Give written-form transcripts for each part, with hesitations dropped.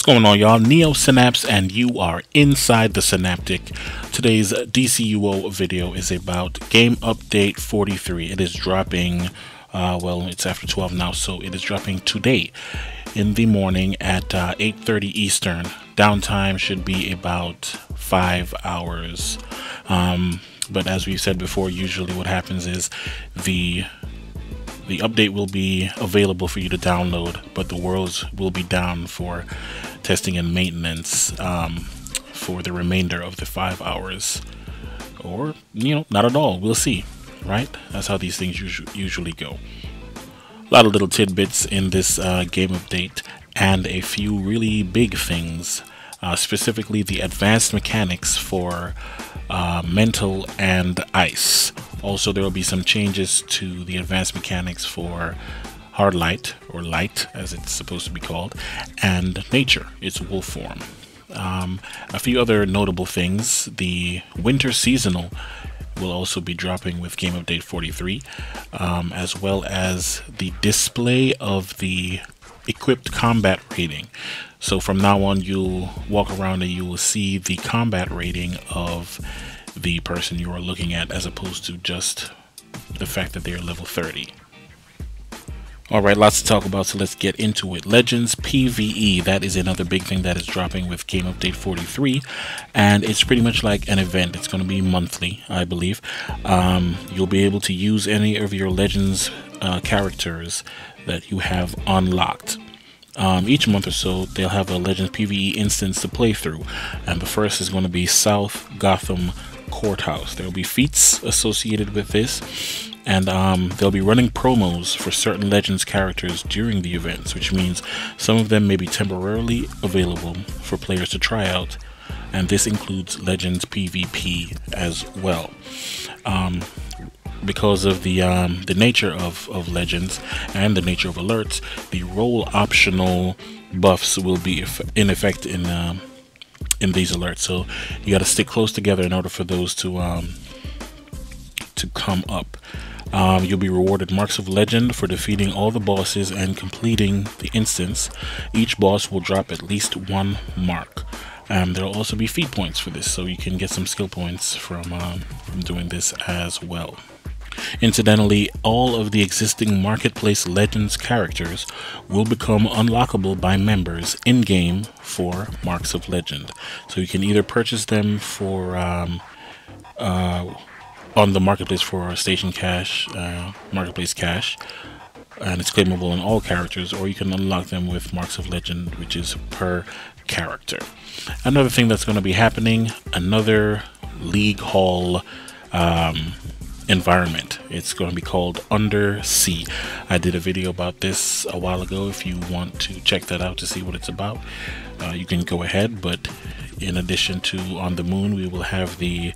What's going on, y'all? Neo Synapse, and you are inside the Synaptic. Today's DCUO video is about Game Update 43. It is dropping, well, it's after 12 now, so it is dropping today in the morning at 8:30 Eastern. Downtime should be about 5 hours. But as we said before, usually what happens is the update will be available for you to download, but the worlds will be down for testing and maintenance for the remainder of the 5 hours, or not at all. We'll see, right? That's how these things usually go. A lot of little tidbits in this game update, and a few really big things, specifically the advanced mechanics for mental and ice. Also, there will be some changes to the advanced mechanics for hard light, or light as it's supposed to be called, and nature, its wolf form. A few other notable things: the winter seasonal will also be dropping with Game Update 43, as well as the display of the equipped combat rating. So from now on, you'll walk around and you will see the combat rating of the person you are looking at, as opposed to just the fact that they are level 30. Alright, lots to talk about, so let's get into it. Legends PvE, that is another big thing that is dropping with Game Update 43, and it's pretty much like an event. It's going to be monthly, I believe. You'll be able to use any of your Legends characters that you have unlocked. Each month or so, they'll have a Legends PvE instance to play through, and the first is going to be South Gotham Courthouse. There will be feats associated with this, and they'll be running promos for certain Legends characters during the events, which means some of them may be temporarily available for players to try out, and this includes Legends PvP as well. Because of the nature of Legends and the nature of alerts, the role optional buffs will be in effect in these alerts. So you got to stick close together in order for those to come up. You'll be rewarded marks of legend for defeating all the bosses and completing the instance. Each boss will drop at least 1 mark. There will also be feat points for this, so you can get some skill points from doing this as well. Incidentally, all of the existing Marketplace Legends characters will become unlockable by members in-game for Marks of Legend. So you can either purchase them for on the Marketplace for Station Cash, Marketplace Cash, and it's claimable in all characters, or you can unlock them with Marks of Legend, which is per character. Another thing that's going to be happening, another League Hall environment. It's going to be called Undersea. I did a video about this a while ago. If you want to check that out to see what it's about, you can go ahead. But in addition to on the moon, we will have the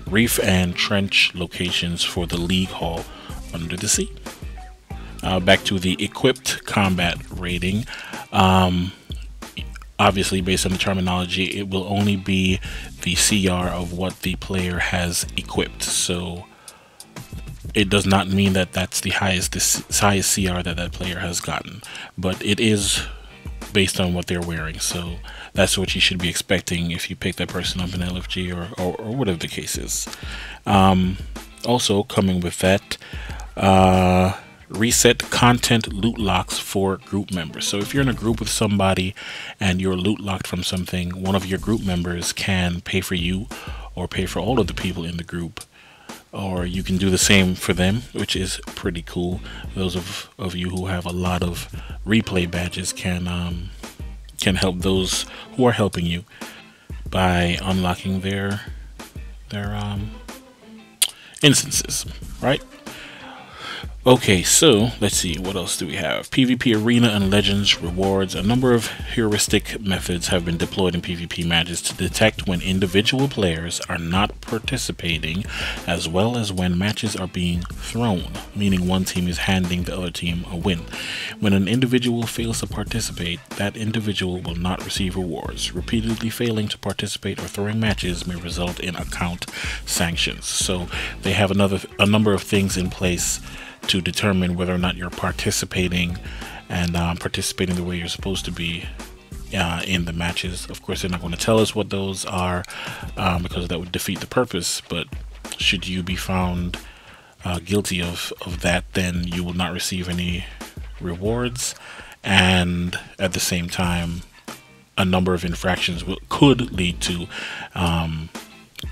reef and trench locations for the League Hall under the sea. Back to the equipped combat rating. Obviously, based on the terminology, it will only be the CR of what the player has equipped. So it does not mean that that's the highest CR that player has gotten, but it is based on what they're wearing. So that's what you should be expecting if you pick that person up in LFG or whatever the case is. Also coming with that, reset content loot locks for group members. So if you're in a group with somebody and you're loot locked from something, one of your group members can pay for you or pay for all of the people in the group, or you can do the same for them, which is pretty cool. Those of you who have a lot of replay badges can help those who are helping you by unlocking their instances, right? Okay, so let's see, what else do we have? PvP Arena and Legends rewards. A number of heuristic methods have been deployed in PvP matches to detect when individual players are not participating, as well as when matches are being thrown, meaning one team is handing the other team a win. When an individual fails to participate, that individual will not receive rewards. Repeatedly failing to participate or throwing matches may result in account sanctions. So they have a number of things in place to determine whether or not you're participating and participating the way you're supposed to be in the matches. Of course, they're not going to tell us what those are because that would defeat the purpose. But should you be found guilty of that, then you will not receive any rewards, and at the same time, a number of infractions could lead to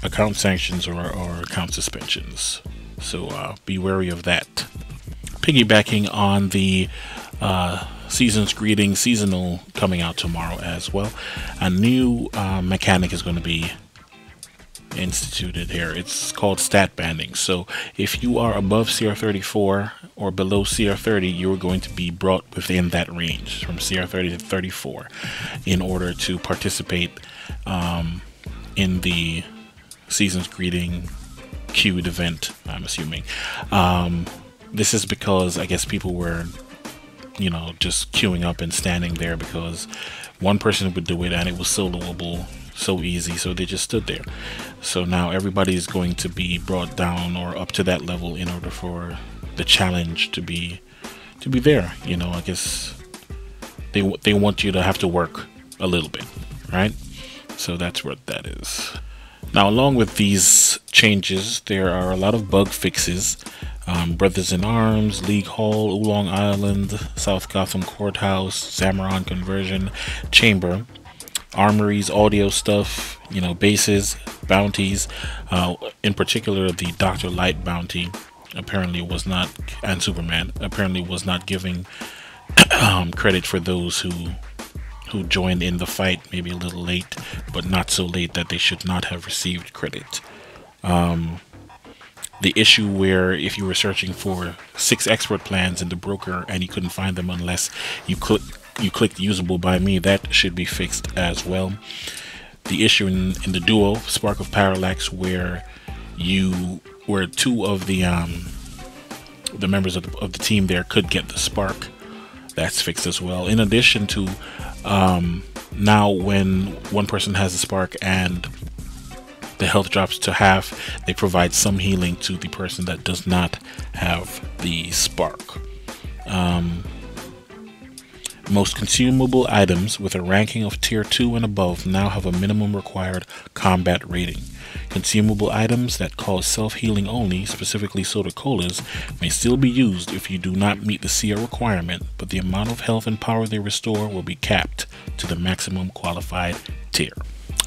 account sanctions or account suspensions. So be wary of that. Piggybacking on the Season's Greetings seasonal coming out tomorrow as well, a new mechanic is going to be instituted here. It's called stat banding. So if you are above CR34 or below CR30, you're going to be brought within that range from CR30 to 34 in order to participate in the Season's Greeting queued event, I'm assuming. This is because I guess people were, you know, just queuing up and standing there because one person would do it and it was soloable, so easy, so they just stood there. So now everybody is going to be brought down or up to that level in order for the challenge to be there. You know, I guess they want you to have to work a little bit, right? So that's what that is. Now, along with these changes, there are a lot of bug fixes. Brothers in Arms, League Hall, Oolong Island, South Gotham Courthouse, Zamaron Conversion, Chamber, armories, audio stuff, you know, bases, bounties. In particular, the Dr. Light bounty apparently was not, and Superman apparently was not giving credit for those who joined in the fight, maybe a little late, but not so late that they should not have received credit. The issue where if you were searching for 6 expert plans in the broker and you couldn't find them unless you clicked usable by me, that should be fixed as well. The issue in the duo Spark of Parallax where 2 of the members of the team there could get the spark, that's fixed as well. In addition to now when one person has a spark and the health drops to half, they provide some healing to the person that does not have the spark. Most consumable items with a ranking of tier 2 and above now have a minimum required combat rating. Consumable items that cause self-healing only, specifically soda colas, may still be used if you do not meet the CR requirement, but the amount of health and power they restore will be capped to the maximum qualified tier.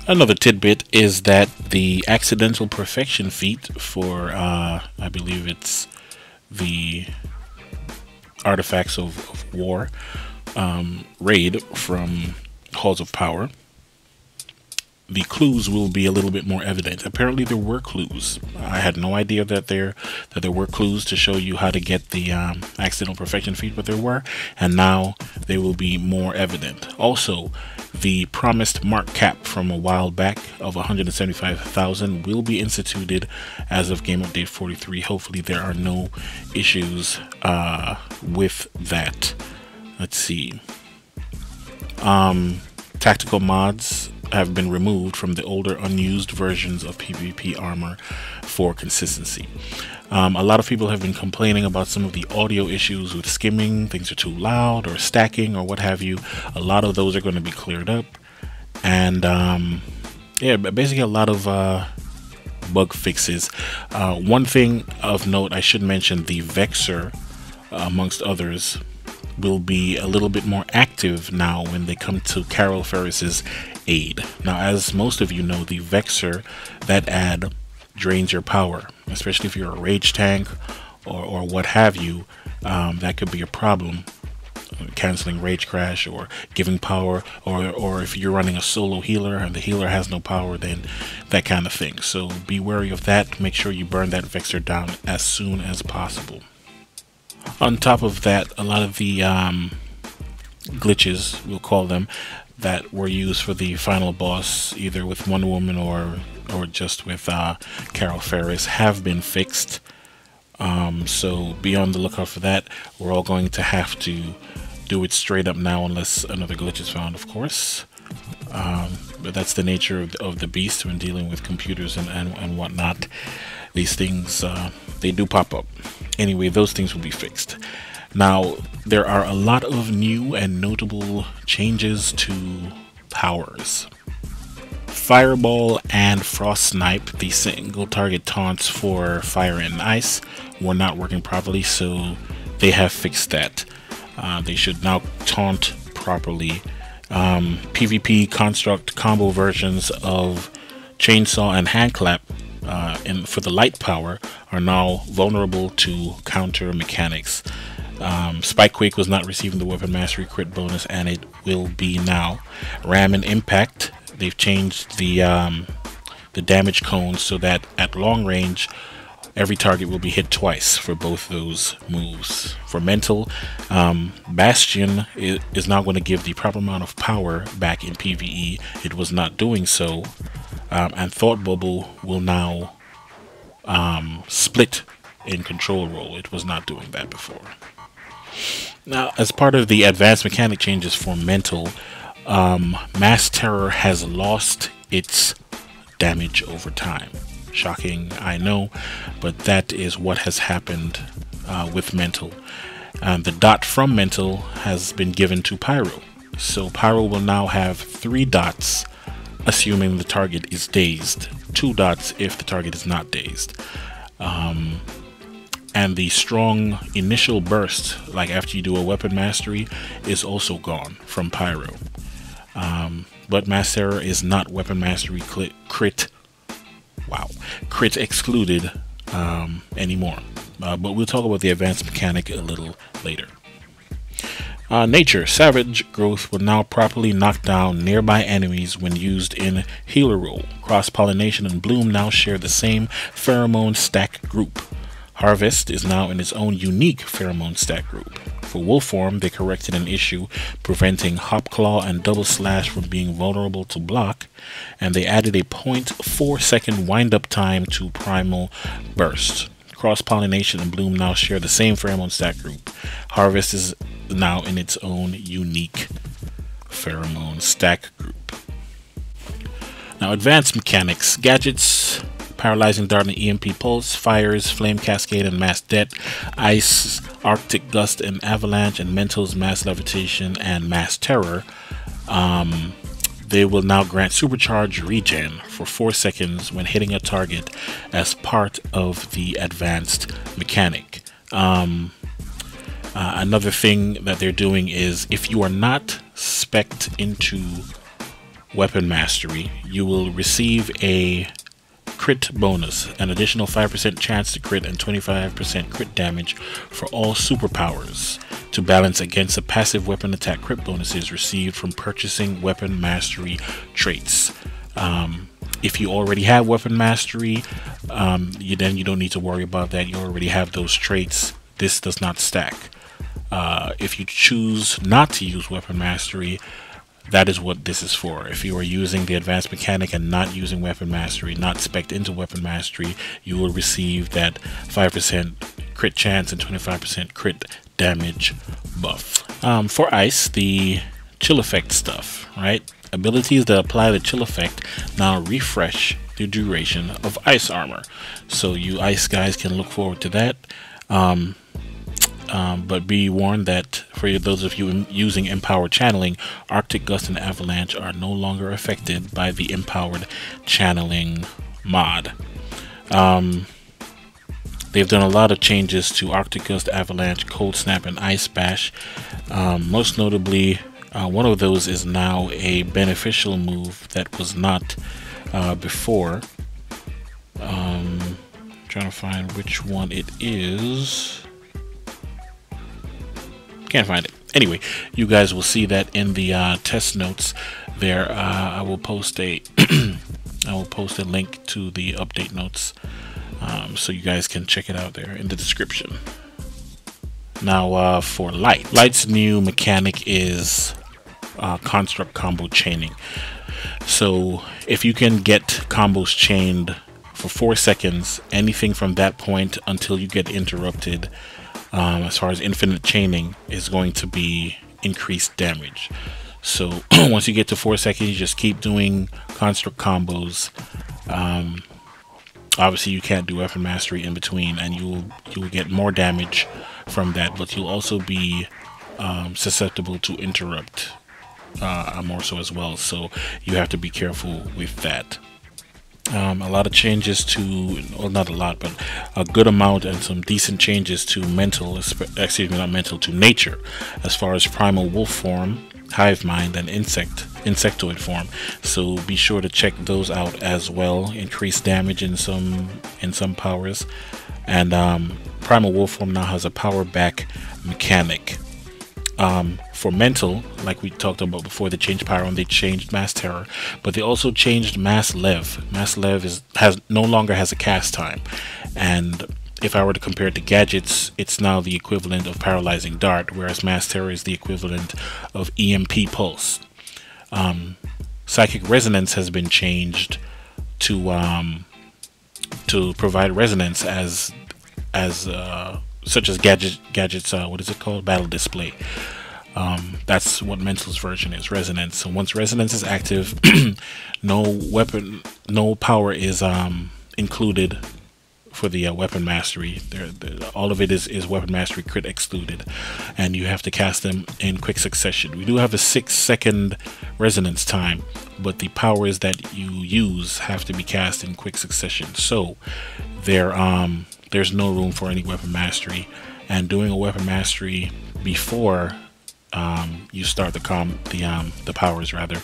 Another tidbit is that the accidental perfection feat for, I believe it's the Artifacts of War raid from Halls of Power, the clues will be a little bit more evident. Apparently there were clues. I had no idea that there were clues to show you how to get the accidental perfection feat, but there were, and now they will be more evident. Also, the promised mark cap from a while back of 175,000 will be instituted as of Game Update 43. Hopefully there are no issues with that. Let's see. Tactical mods have been removed from the older unused versions of PvP armor for consistency. A lot of people have been complaining about some of the audio issues with skimming, things are too loud or stacking or what have you. A lot of those are going to be cleared up, and yeah, basically a lot of bug fixes. One thing of note I should mention, the Vexer amongst others will be a little bit more active now when they come to Carol Ferris's aid. Now, as most of you know, the Vexer, that ad drains your power, especially if you're a rage tank or what have you. That could be a problem, canceling rage crash or giving power, or if you're running a solo healer and the healer has no power, then that kind of thing. So be wary of that. Make sure you burn that Vexer down as soon as possible. On top of that, a lot of the glitches, we'll call them, that were used for the final boss, either with Wonder Woman or just with Carol Ferris, have been fixed. So be on the lookout for that. We're all going to have to do it straight up now unless another glitch is found, of course. But that's the nature of the beast when dealing with computers and whatnot. These things, they do pop up. Anyway, those things will be fixed. Now, there are a lot of new and notable changes to powers. Fireball and Frost Snipe, the single target taunts for fire and ice, were not working properly, so they have fixed that. They should now taunt properly. PvP construct combo versions of Chainsaw and Hand Clap for the light power are now vulnerable to counter mechanics. Spikequake was not receiving the Weapon Mastery crit bonus, and it will be now. Ram and Impact, they've changed the damage cones so that at long range every target will be hit twice for both those moves. For Mental, Bastion is now going to give the proper amount of power back in PvE. It was not doing so. And Thought Bubble will now split in control role. It was not doing that before. Now, as part of the advanced mechanic changes for Mental, Mass Terror has lost its damage over time. Shocking, I know, but that is what has happened with Mental. The dot from Mental has been given to Pyro. So Pyro will now have 3 dots, assuming the target is dazed. 2 dots if the target is not dazed. And the strong initial burst, like after you do a weapon mastery, is also gone from Pyro. But Mass Terror is not weapon mastery crit excluded anymore. But we'll talk about the advanced mechanic a little later. Nature. Savage Growth will now properly knock down nearby enemies when used in healer role. Cross-pollination and Bloom now share the same pheromone stack group. Harvest is now in its own unique pheromone stack group. For Wolfform, they corrected an issue preventing Hop Claw and Double Slash from being vulnerable to block, and they added a 0.4 second wind-up time to Primal Burst. Cross-pollination and Bloom now share the same pheromone stack group. Harvest is now in its own unique pheromone stack group. Now, advanced mechanics. Gadgets: Paralyzing Dart and EMP Pulse, Fires, Flame Cascade and Mass Det, Ice, Arctic Gust and Avalanche, and Mental's Mass Levitation and Mass Terror. They will now grant Supercharge Regen for 4 seconds when hitting a target as part of the advanced mechanic. Another thing that they're doing is, if you are not spec'd into Weapon Mastery, you will receive a crit bonus, an additional 5% chance to crit and 25% crit damage for all superpowers, to balance against the passive weapon attack crit bonuses received from purchasing weapon mastery traits. If you already have weapon mastery, then you don't need to worry about that. You already have those traits. This does not stack. If you choose not to use weapon mastery, that is what this is for. If you are using the advanced mechanic and not using weapon mastery, not spec'd into weapon mastery, you will receive that 5% crit chance and 25% crit damage buff. For Ice, the chill effect stuff, right? Abilities that apply the chill effect now refresh the duration of ice armor. So you ice guys can look forward to that. But be warned that for those of you using Empowered Channeling, Arctic Gust and Avalanche are no longer affected by the Empowered Channeling mod. They've done a lot of changes to Arctic Gust, Avalanche, Cold Snap, and Ice Bash. Most notably, one of those is now a beneficial move that was not before. Trying to find which one it is. Can't find it. Anyway, you guys will see that in the test notes there. I will post a link to the update notes, so you guys can check it out there in the description. Now, for Light's new mechanic is construct combo chaining. So if you can get combos chained for 4 seconds, anything from that point until you get interrupted, as far as infinite chaining, is going to be increased damage. So once you get to 4 seconds, you just keep doing construct combos. Obviously you can't do weapon mastery in between, and you will get more damage from that, but you'll also be susceptible to interrupt more so as well. So you have to be careful with that. A lot of changes to, well, not a lot, but a good amount and some decent changes to mental, excuse me, not mental, to nature, as far as primal wolf form, hive mind, and insectoid form. So be sure to check those out as well. Increased damage in some powers, and primal wolf form now has a power back mechanic. For mental, like we talked about before, they changed Pyron, they changed Mass Terror, but they also changed Mass Lev. Mass Lev no longer has a cast time, and if I were to compare it to gadgets, it's now the equivalent of Paralyzing Dart, whereas Mass Terror is the equivalent of EMP Pulse. Psychic Resonance has been changed to provide resonance as such as gadgets. What is it called? Battle Display. That's what Mental's version is, Resonance. So once Resonance is active, no power is included for the weapon mastery. All of it is weapon mastery crit excluded, and you have to cast them in quick succession. We do have a 6-second resonance time, but the powers that you use have to be cast in quick succession. So there's no room for any weapon mastery, and doing a weapon mastery before you start the powers rather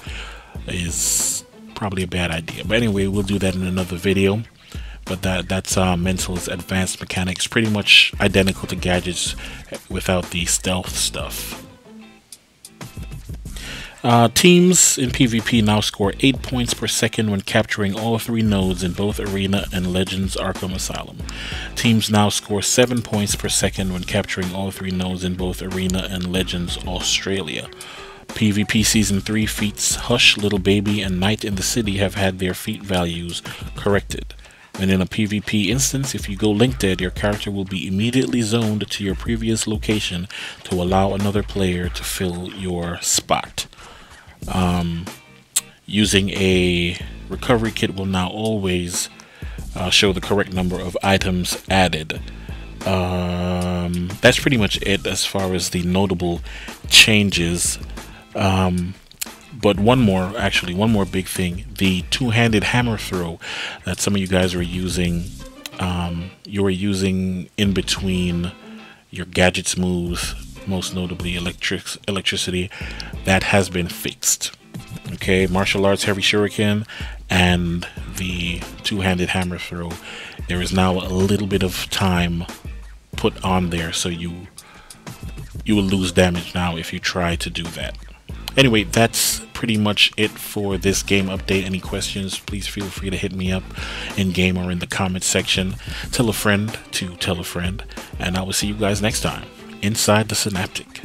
is probably a bad idea. But anyway, we'll do that in another video. But that's Mental's advanced mechanics, pretty much identical to gadgets without the stealth stuff. Teams in PvP now score 8 points per second when capturing all 3 nodes in both Arena and Legends Arkham Asylum. Teams now score 7 points per second when capturing all 3 nodes in both Arena and Legends Australia. PvP Season 3 feats Hush, Little Baby, and Night in the City have had their feat values corrected. And in a PvP instance, if you go Link Dead, your character will be immediately zoned to your previous location to allow another player to fill your spot. Using a recovery kit will now always show the correct number of items added. That's pretty much it as far as the notable changes. But one more big thing: the two-handed hammer throw that some of you guys were using. You were using in between your gadgets moves, most notably electricity. That has been fixed. Okay, martial arts heavy shuriken and the two-handed hammer throw. There is now a little bit of time put on there, so you will lose damage now if you try to do that. Anyway, that's pretty much it for this game update. Any questions, please feel free to hit me up in game or in the comment section. Tell a friend to tell a friend, and I will see you guys next time inside the Synaptic.